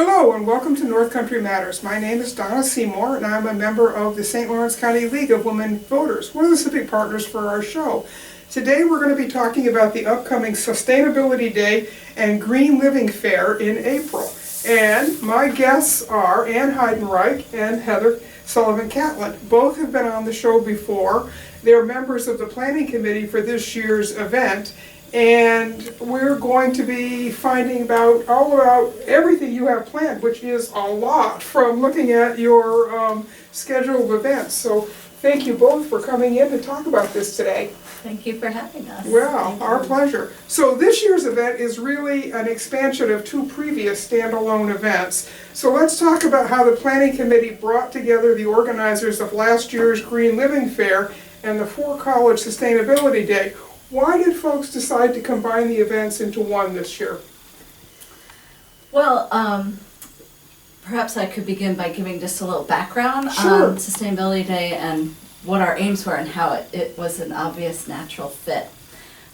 Hello and welcome to North Country Matters. My name is Donna Seymour and I'm a member of the St. Lawrence County League of Women Voters, one of the civic partners for our show. Today we're going to be talking about the upcoming Sustainability Day and Green Living Fair in April. And my guests are Heidenreich and Heather Sullivan-Catlin. Both have been on the show before. They're members of the planning committee for this year's event. And we're going to be finding out all about everything you have planned, which is a lot from looking at your schedule of events. So thank you both for coming in to talk about this today. Thank you for having us. Well, our pleasure. So this year's event is really an expansion of two previous standalone events. So let's talk about how the planning committee brought together the organizers of last year's Green Living Fair and the For College Sustainability Day. Why did folks decide to combine the events into one this year? Well, perhaps I could begin by giving just a little background Sure. on Sustainability Day and what our aims were and how it was an obvious natural fit.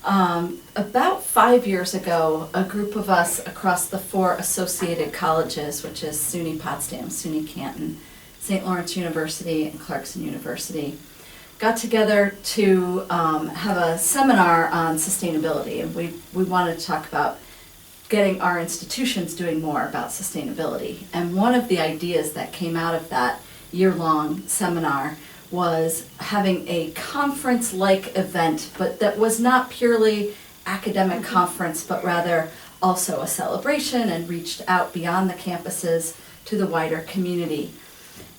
About 5 years ago, a group of us across the four associated colleges, which is SUNY Potsdam, SUNY Canton, St. Lawrence University, and Clarkson University, got together to have a seminar on sustainability, and we wanted to talk about getting our institutions doing more about sustainability. And one of the ideas that came out of that year-long seminar was having a conference-like event, but that was not purely academic conference, but rather also a celebration and reached out beyond the campuses to the wider community.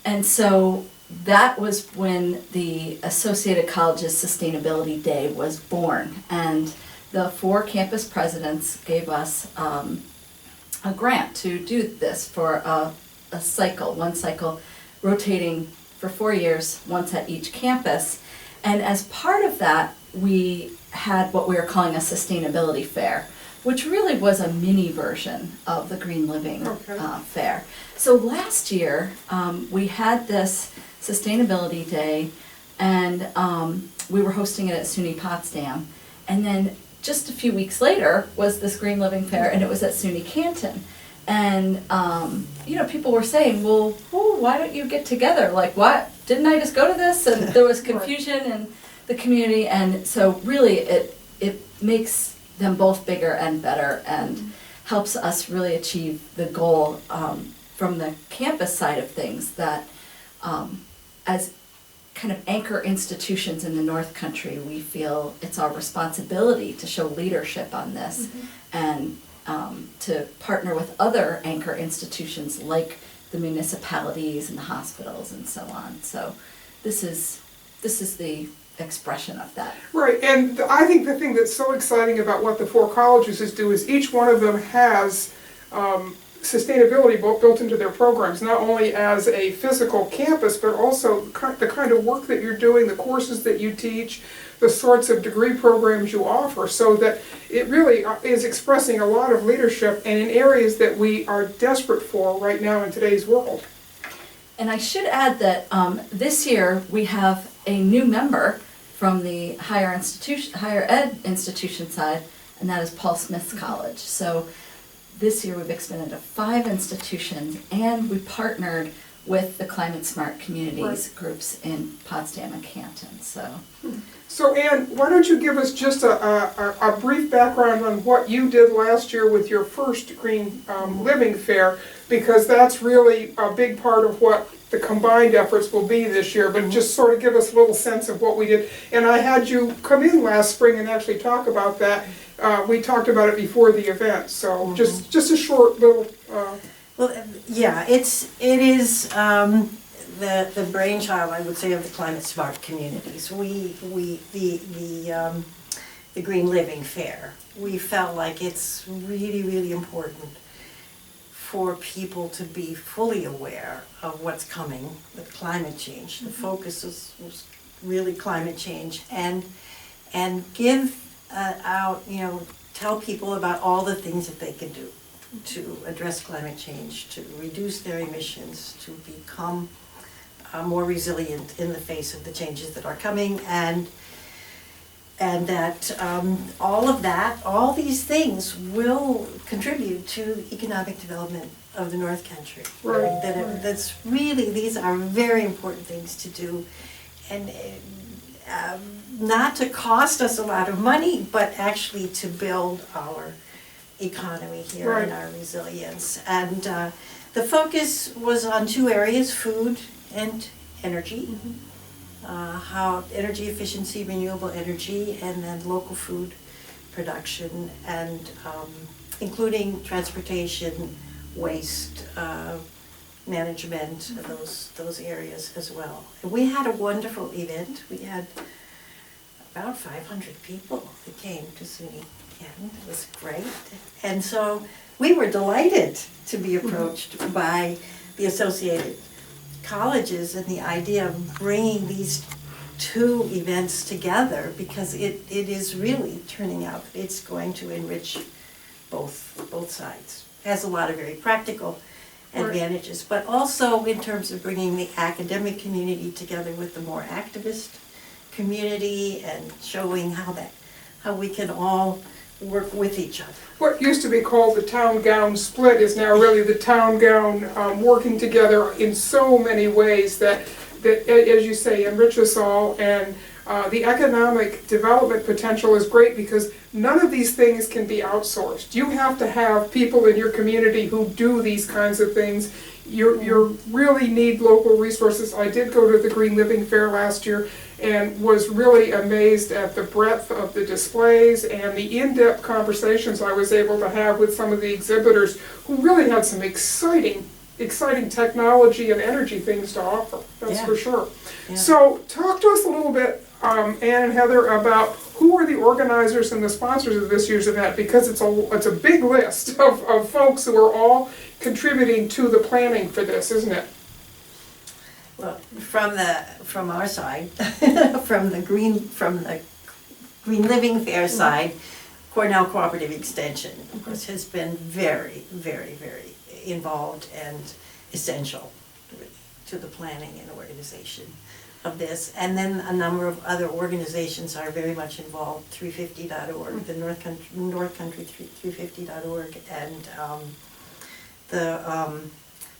And so that was when the Associated Colleges Sustainability Day was born, and the four campus presidents gave us a grant to do this for a cycle, one cycle rotating for 4 years, once at each campus. And as part of that, we had what we were calling a sustainability fair, which really was a mini version of the Green Living Fair. So last year, we had this Sustainability Day, and we were hosting it at SUNY Potsdam. And then just a few weeks later was this Green Living Fair, and it was at SUNY Canton. And people were saying, well, why don't you get together? Like, what? Didn't I just go to this? And there was confusion in the community, and so really it makes them both bigger and better, and helps us really achieve the goal from the campus side of things, that as kind of anchor institutions in the North Country, we feel it's our responsibility to show leadership on this, and to partner with other anchor institutions like the municipalities and the hospitals and so on. So this is the expression of that. Right, and I think the thing that's so exciting about what the four colleges do is each one of them has sustainability built into their programs, not only as a physical campus, but also the kind of work that you're doing, the courses that you teach, the sorts of degree programs you offer, so that it really is expressing a lot of leadership and in areas that we are desperate for right now in today's world. And I should add that this year we have a new member from the higher ed institution side, and that is Paul Smith's College. So this year we've expanded to 5 institutions, and we partnered with the Climate Smart Communities groups in Potsdam and Canton. So Ann, why don't you give us just a brief background on what you did last year with your first Green Living Fair, because that's really a big part of what the combined efforts will be this year, but just sort of give us a little sense of what we did. And I had you come in last spring and actually talk about that. We talked about it before the event, so just a short little... Well, yeah, it is the brainchild, I would say, of the Climate Smart Communities. The Green Living Fair, we felt like it's really, really important for people to be fully aware of what's coming with climate change. The focus was really climate change, and give out, tell people about all the things that they can do to address climate change, to reduce their emissions, to become more resilient in the face of the changes that are coming, and And that all these things will contribute to the economic development of the North Country. Right, That's really, these are very important things to do. And not to cost us a lot of money, but actually to build our economy here and our resilience. And the focus was on two areas, food and energy. How energy efficiency, renewable energy, and then local food production, and including transportation, waste management, those areas as well. And we had a wonderful event. We had about 500 people that came to SUNY Canton. It was great. And so we were delighted to be approached by the Associated Colleges and the idea of bringing these two events together, because it is really turning out that it's going to enrich both sides. It has a lot of very practical advantages, but also in terms of bringing the academic community together with the more activist community and showing how we can all work with each other. What used to be called the town gown split is now really the town gown working together in so many ways that, as you say, enrich us all. And the economic development potential is great because none of these things can be outsourced. You have to have people in your community who do these kinds of things. You really need local resources. I did go to the Green Living Fair last year and was really amazed at the breadth of the displays and the in-depth conversations I was able to have with some of the exhibitors who really had some exciting technology and energy things to offer, that's for sure. Yeah. So talk to us a little bit, Ann and Heather, about who are the organizers and the sponsors of this year's event, because it's a big list of folks who are all contributing to the planning for this, isn't it? Well, from our side, from the Green Living Fair side, Cornell Cooperative Extension, of course, has been very, very, very involved and essential to the planning and organization of this. And then a number of other organizations are very much involved, 350.org, the North Country 350.org, and the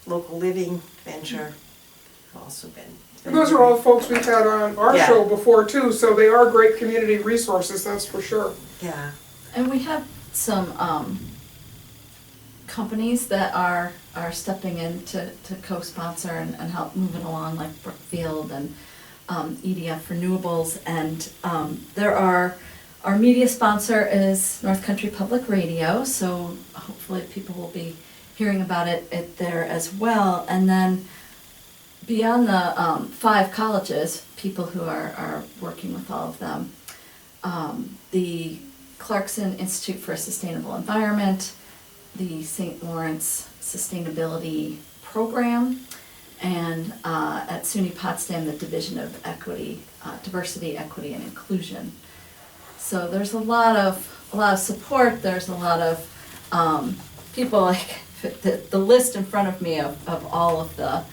Local Living Venture have also been. And those are all folks we've had on our show before too, so they are great community resources, that's for sure. Yeah. And we have some companies that are stepping in to co-sponsor and help move it along, like Brookfield and EDF Renewables. And our media sponsor is North Country Public Radio, so hopefully people will be hearing about it there as well. And then beyond the 5 colleges, people who are working with all of them, the Clarkson Institute for a Sustainable Environment, the St. Lawrence Sustainability Program, and at SUNY Potsdam, the Division of Diversity, Equity, and Inclusion. So there's a lot of support. There's a lot of people, like the list in front of me of all of the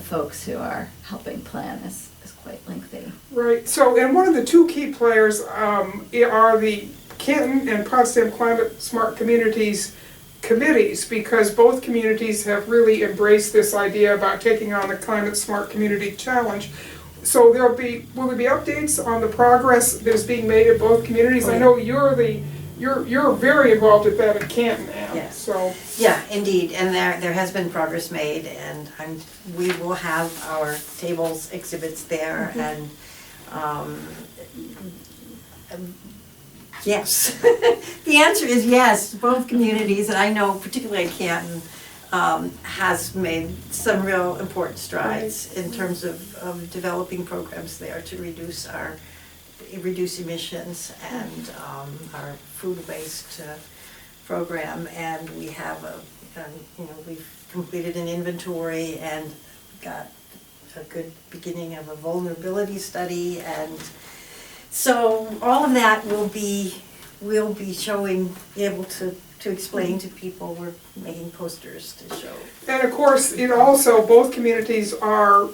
folks who are helping plan is quite lengthy. Right. So, and one of the 2 key players are the Canton and Potsdam Climate Smart Communities committees, because both communities have really embraced this idea about taking on the Climate Smart Community Challenge. So will there be updates on the progress that is being made in both communities? I know you're very involved at that in Canton, Ann. Yes. So yeah, indeed, and there has been progress made, and we will have our tables, exhibits there, and yes. The answer is yes. Both communities, and I know particularly Canton, has made some real important strides in terms of developing programs there to reduce emissions and our food waste program. And we have we've completed an inventory and got a good beginning of a vulnerability study, and so all of that we'll be able to explain to people. We're making posters to show. And of course, also both communities are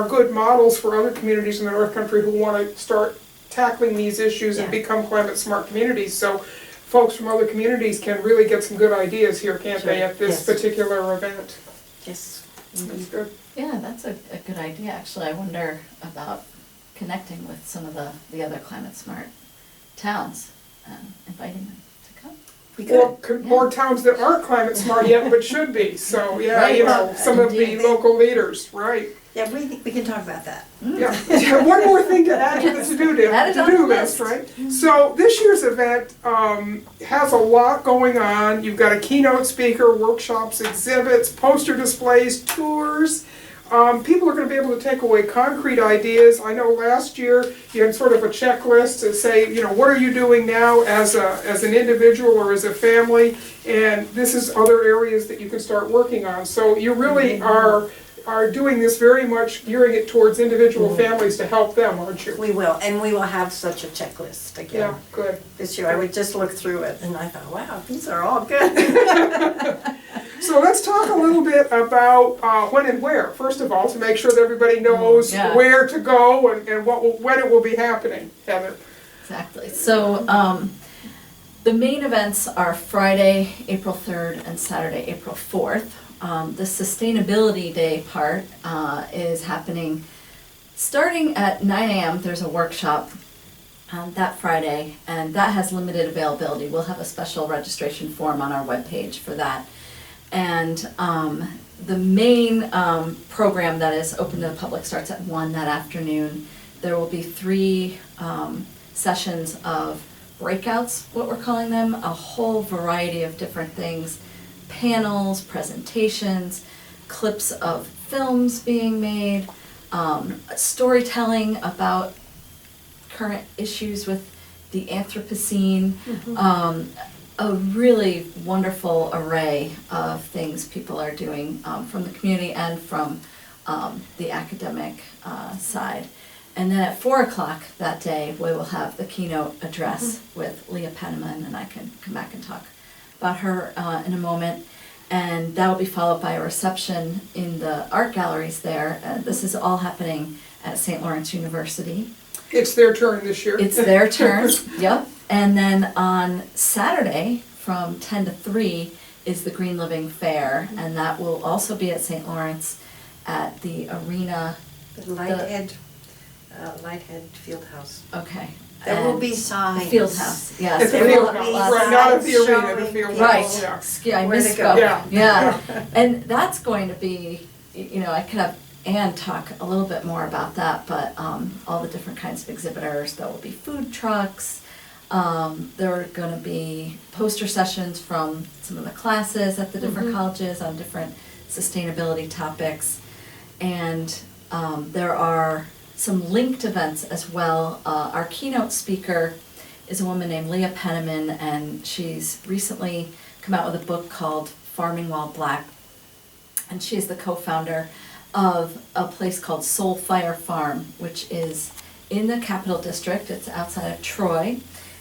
good models for other communities in the North Country who want to start tackling these issues and Yeah. become climate smart communities. So folks from other communities can really get some good ideas here, can't they, Sure. at this Yes. particular event? Yes. That's good. Yeah, that's a good idea, actually. I wonder about connecting with some of the other climate smart towns and inviting them to come. We Or could. more towns that aren't climate smart yet, but should be, so, yeah, you know, Right. some of the Indeed. local leaders, right. Yeah, we can talk about that. Yeah, yeah, one more thing to add to the Add it on to-do the list, list. right? So this year's event has a lot going on. You've got a keynote speaker, workshops, exhibits, poster displays, tours. People are gonna be able to take away concrete ideas. I know last year you had sort of a checklist to say, you know, what are you doing now as an individual or as a family? And this is other areas that you can start working on. So you really are doing this very much gearing it towards individual families to help them, aren't you? We will, and we will have such a checklist Yeah, again good. this year. I would just look through it and I thought, wow, these are all good. So let's talk a little bit about when and where, first of all, to make sure that everybody knows Yeah. where to go and when it will be happening, Heather. Exactly. So the main events are Friday, April 3rd, and Saturday, April 4th. The Sustainability Day part is happening starting at 9 a.m. There's a workshop that Friday, and that has limited availability. We'll have a special registration form on our webpage for that. And the main program that is open to the public starts at 1 that afternoon. There will be 3 sessions of breakouts, what we're calling them, a whole variety of different things, panels, presentations, clips of films being made, storytelling about current issues with the Anthropocene, a really wonderful array of things people are doing from the community and from the academic side. And then at 4 o'clock that day, we will have the keynote address with Leah Penniman, and I can come back and talk about her in a moment. And that will be followed by a reception in the art galleries there. This is all happening at St. Lawrence University. It's their turn this year. It's their turn, yep. And then on Saturday, from 10 to 3, is the Green Living Fair, and that will also be at St. Lawrence at the arena. The Lighthead Field House. Okay. There will And be the signs. Field House, yes. At the There field will house, be right, not at the signs arena, the showing field people- house, Right. yeah. I Where to misspoke. go. Yeah. Yeah, and that's going to be, you know, I could have Ann talk a little bit more about that, but all the different kinds of exhibitors, there will be food trucks, there are gonna be poster sessions from some of the classes at the different colleges on different sustainability topics. And there are some linked events as well. Our keynote speaker is a woman named Leah Penniman, and she's recently come out with a book called Farming While Black. And she's the co-founder of a place called Soul Fire Farm, which is in the Capital District. It's outside of Troy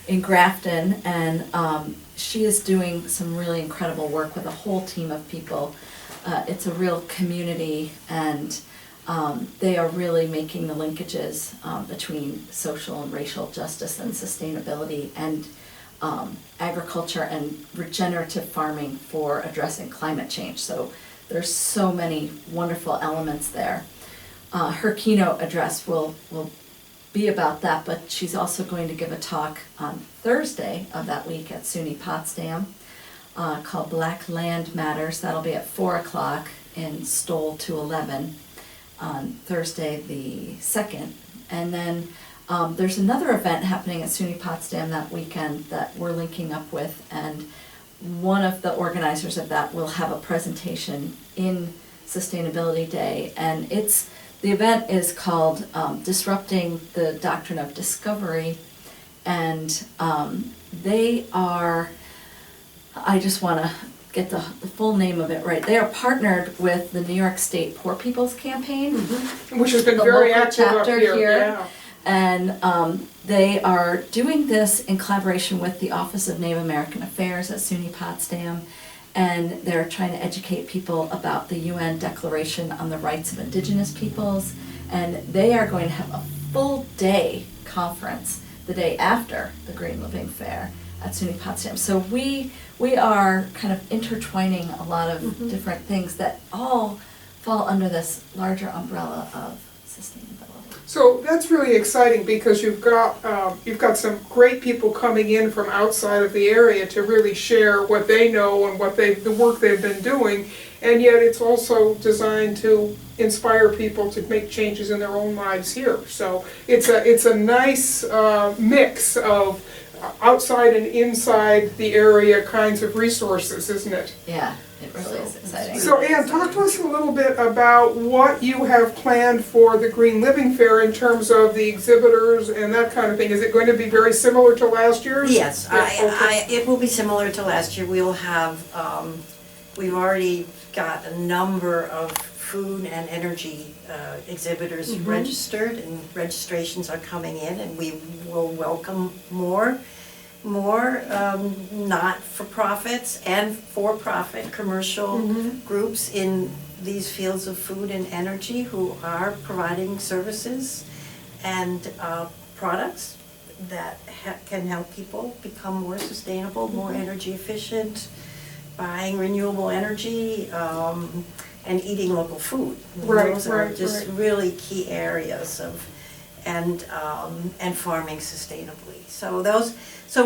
in Grafton, and she is doing some really incredible work with a whole team of people. It's a real community, and they are really making the linkages between social and racial justice and sustainability and agriculture and regenerative farming for addressing climate change. So there's so many wonderful elements there. Her keynote address will be about that, but she's also going to give a talk on Thursday of that week at SUNY Potsdam called Black Land Matters. That'll be at 4 o'clock in Stoll 211 on Thursday the 2nd. And then there's another event happening at SUNY Potsdam that weekend that we're linking up with, and one of the organizers of that will have a presentation in Sustainability Day, and the event is called Disrupting the Doctrine of Discovery, and they are, I just want to get the full name of it right, they are partnered with the New York State Poor People's Campaign, Which has been the very local active up chapter here, here. yeah. And they are doing this in collaboration with the Office of Native American Affairs at SUNY Potsdam, and they're trying to educate people about the UN Declaration on the Rights of Indigenous Peoples, and they are going to have a full day conference the day after the Green Living Fair at SUNY Potsdam. So we are kind of intertwining a lot of different things that all fall under this larger umbrella of sustainability. So that's really exciting because you've got some great people coming in from outside of the area to really share what they know and the work they've been doing, and yet it's also designed to inspire people to make changes in their own lives here. So it's a nice mix of outside and inside the area kinds of resources, isn't it? Yeah, it really is exciting. So Ann, talk to us a little bit about what you have planned for the Green Living Fair in terms of the exhibitors and that kind of thing. Is it going to be very similar to last year's? Yes, it will be similar to last year. We'll have, we've already got a number of food and energy exhibitors registered, and registrations are coming in, and we will welcome more not-for-profits and for-profit commercial groups in these fields of food and energy who are providing services and products that can help people become more sustainable, more energy efficient, buying renewable energy, and eating local food. Those are just really key areas of and farming sustainably. So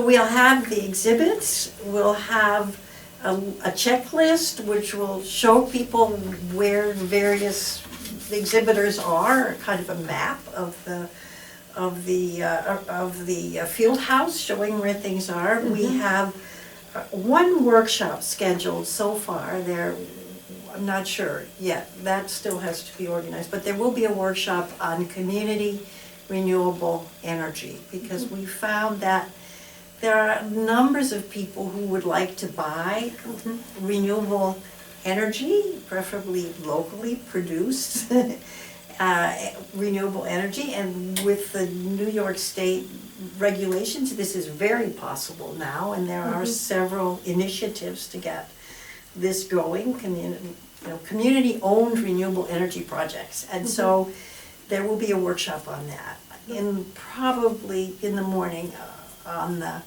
we'll have the exhibits, we'll have a checklist which will show people where various exhibitors are, kind of a map of the field house showing where things are. We have one workshop scheduled so far. I'm not sure yet, that still has to be organized, but there will be a workshop on community renewable energy, because we found that there are numbers of people who would like to buy renewable energy, preferably locally produced renewable energy, and with the New York State regulations, this is very possible now, and there are several initiatives to get this going, community-owned renewable energy projects, and so there will be a workshop on that, probably in the morning on the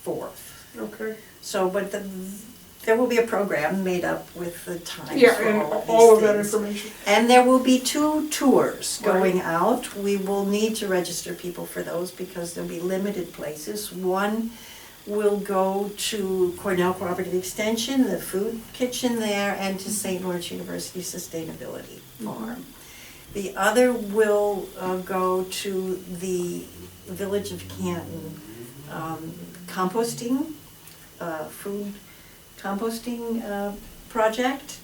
4th. Okay. So, but there will be a program made up with the times Yeah, for and all of these that things. information. And there will be 2 tours going out. We will need to register people for those because there'll be limited places. One will go to Cornell Cooperative Extension, the food kitchen there, and to St. Lawrence University Sustainability Farm. The other will go to the Village of Canton composting, food composting project,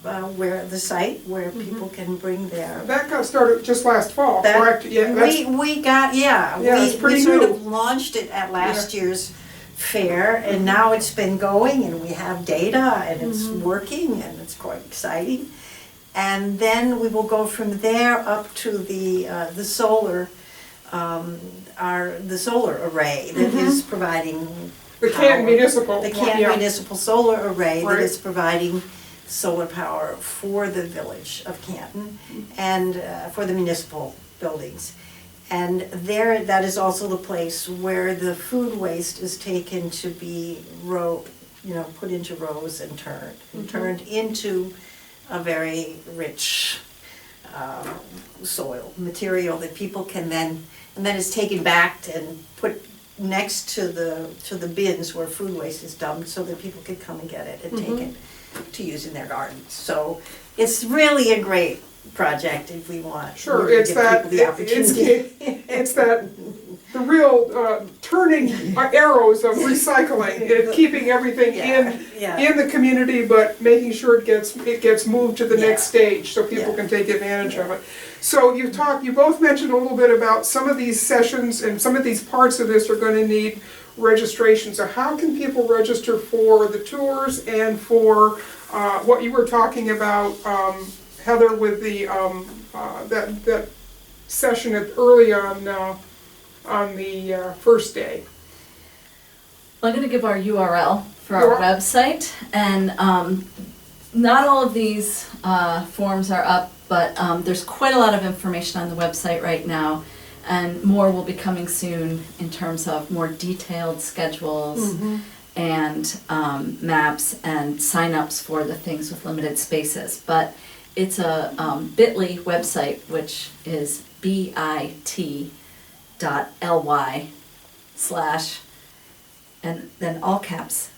where the site where people can bring their. That got started just last fall, correct? Yeah, we sort of launched it at last year's fair, and now it's been going, and we have data, and it's working, and it's quite exciting. And then we will go from there up to the solar array that is providing the Canton Municipal. The Canton Municipal Solar Array that is providing solar power for the village of Canton and for the municipal buildings. And there, that is also the place where the food waste is taken to be put into rows and turned into a very rich soil material that people can then, and then is taken back and put next to the bins where food waste is dumped, so that people can come and get it and take it to use in their gardens. So it's really a great project if we want. Sure, it's that the real turning arrows of recycling, keeping everything in the community, but making sure it gets moved to the next stage so people can take advantage of it. So you both mentioned a little bit about some of these sessions, and some of these parts of this are going to need registration. So how can people register for the tours and for what you were talking about, Heather, with the that session early on the first day? I'm going to give our URL for our website, and not all of these forms are up, but there's quite a lot of information on the website right now, And more will be coming soon in terms of more detailed schedules and maps and signups for the things with limited spaces. But it's a bit.ly website, which is bit.ly/ and then all caps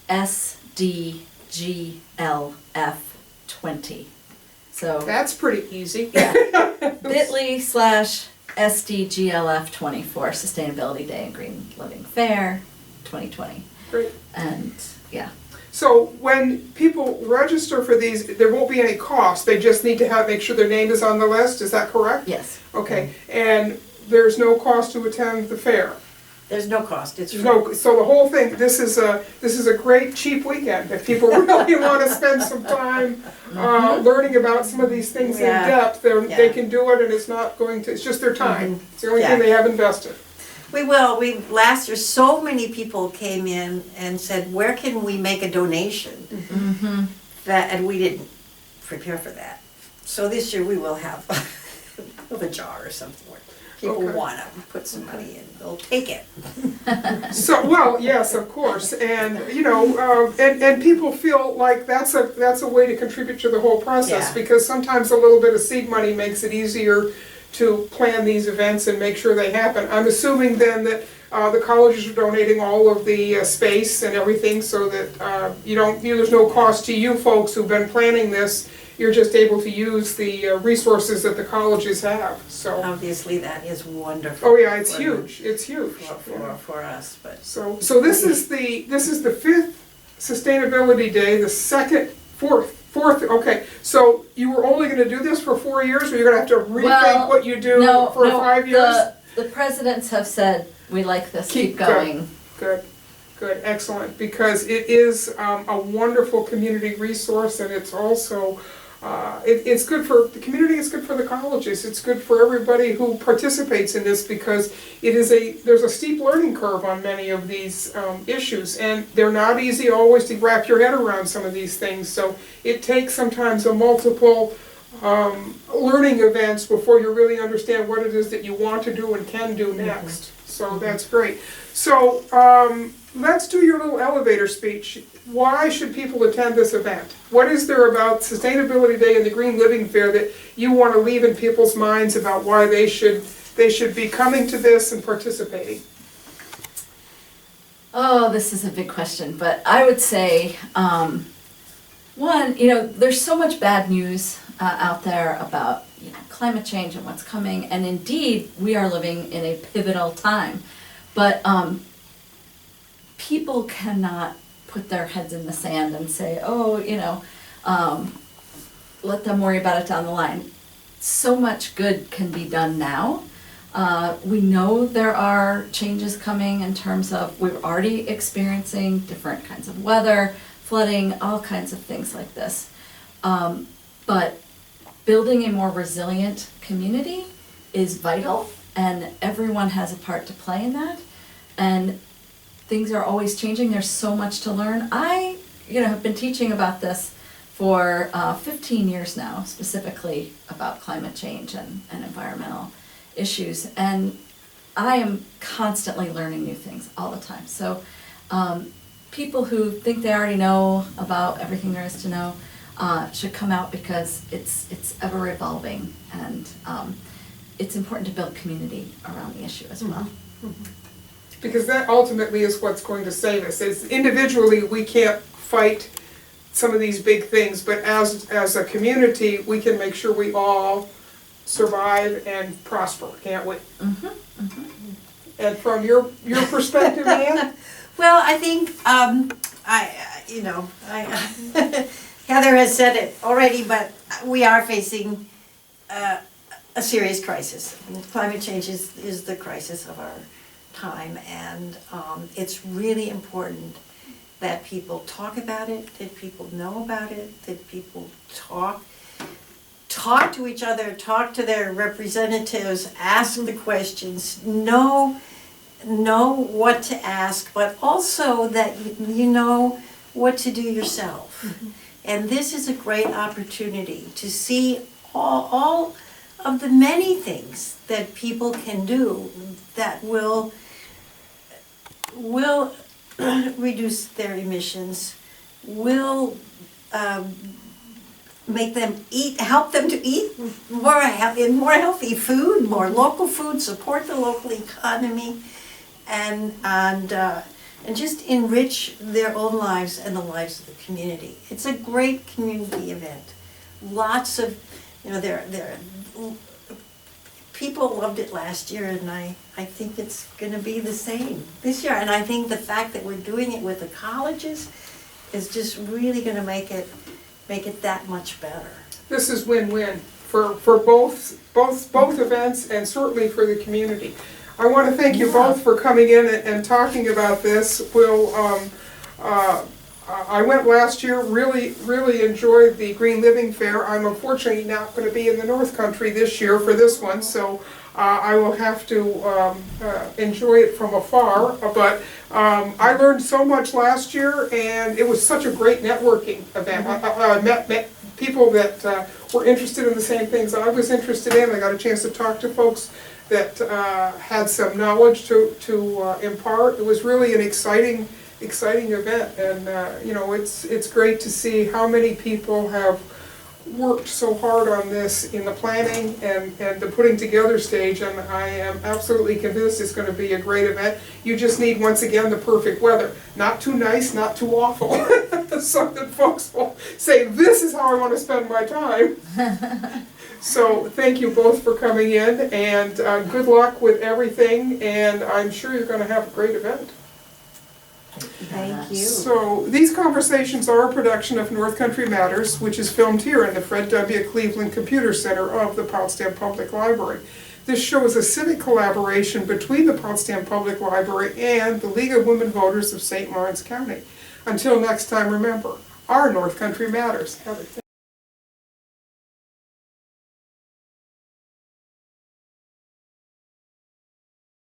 SDGLF20. So That's pretty easy. yeah, bit.ly/ SDGLF20 for Sustainability Day and Green Living Fair 2020. Great. And yeah, So when people register for these, there won't be any cost, they just need to make sure their name is on the list, is that correct? yes. Okay, and there's no cost to attend the fair? There's no cost, it's There's free. no, so the whole thing, this is a great cheap weekend, if people really wanna spend some time, learning about some of these things in Yeah. depth, they Yeah. can do it and it's not going to, it's just their time. It's the only Yeah. thing they have invested. We will, last year, so many people came in and said, where can we make a donation? And we didn't prepare for that. So this year we will have a jar or something where people Okay. wanna put some money in, they'll take it. So, well, yes, of course, and, you know, and people feel like that's a way to contribute to the whole process, Yeah. because sometimes a little bit of seed money makes it easier to plan these events and make sure they happen. I'm assuming then that the colleges are donating all of the space and everything, so that there's no cost to you folks who've been planning this. You're just able to use the resources that the colleges have, so. Obviously, that is wonderful. Oh, yeah, it's for- huge, it's huge. Yeah. For us, but. So this is the 5th Sustainability Day, the fourth, okay. So you were only gonna do this for 4 years, or you're gonna have to rethink what you do for 5 years? The presidents have said, we like this, keep Keep going. Good, excellent, because it is a wonderful community resource, and it's also, it's good for the community, it's good for the colleges, it's good for everybody who participates in this, because there's a steep learning curve on many of these issues, and they're not easy always to wrap your head around some of these things, so it takes sometimes a multiple learning events before you really understand what it is that you want to do and can do next. So that's great. So let's do your little elevator speech. Why should people attend this event? What is there about Sustainability Day and the Green Living Fair that you want to leave in people's minds about why they should be coming to this and participating? Oh, this is a big question, but I would say, one, there's so much bad news out there about climate change and what's coming, and indeed we are living in a pivotal time, but people cannot put their heads in the sand and say, let them worry about it down the line. So much good can be done now. We know there are changes coming in terms of, we're already experiencing different kinds of weather, flooding, all kinds of things like this. But building a more resilient community is vital, and everyone has a part to play in that. And things are always changing, there's so much to learn. I have been teaching about this for 15 years now, specifically about climate change and environmental issues. And I am constantly learning new things all the time. So people who think they already know about everything there is to know should come out, because it's ever evolving, and it's important to build community around the issue as well. Because that ultimately is what's going to save us. Individually, we can't fight some of these big things, but as a community, we can make sure we all survive and prosper, can't we? And from your perspective, Ann? Well, I think, Heather has said it already, but we are facing a serious crisis. Climate change is the crisis of our time, and it's really important that people talk about it, that people know about it, that people talk to each other, talk to their representatives, ask the questions, know what to ask, but also that you know what to do yourself. And this is a great opportunity to see all of the many things that people can do that will reduce their emissions, will make them help them to eat more healthy food, more local food, support the local economy, and just enrich their own lives and the lives of the community. It's a great community event. Lots of, people loved it last year, and I think it's going to be the same this year. And I think the fact that we're doing it with the colleges is just really going to make it that much better. This is win-win for both events and certainly for the community. I want to thank you both for coming in and talking about this. I went last year, really enjoyed the Green Living Fair. I'm unfortunately not going to be in the North Country this year for this one, so I will have to enjoy it from afar. But I learned so much last year, and it was such a great networking event. I met people that were interested in the same things I was interested in. I got a chance to talk to folks that had some knowledge to impart. It was really an exciting event, and it's great to see how many people have worked so hard on this in the planning and the putting together stage, and I am absolutely convinced it's going to be a great event. You just need, once again, the perfect weather. Not too nice, not too awful. So that folks will say, this is how I want to spend my time. So thank you both for coming in, and good luck with everything, and I'm sure you're going to have a great event. Thank you. So these conversations are a production of North Country Matters, which is filmed here in the Fred W. Cleveland Computer Center of the Potsdam Public Library. This show is a civic collaboration between the Potsdam Public Library and the League of Women Voters of St. Lawrence County. Until next time, remember, our North Country Matters.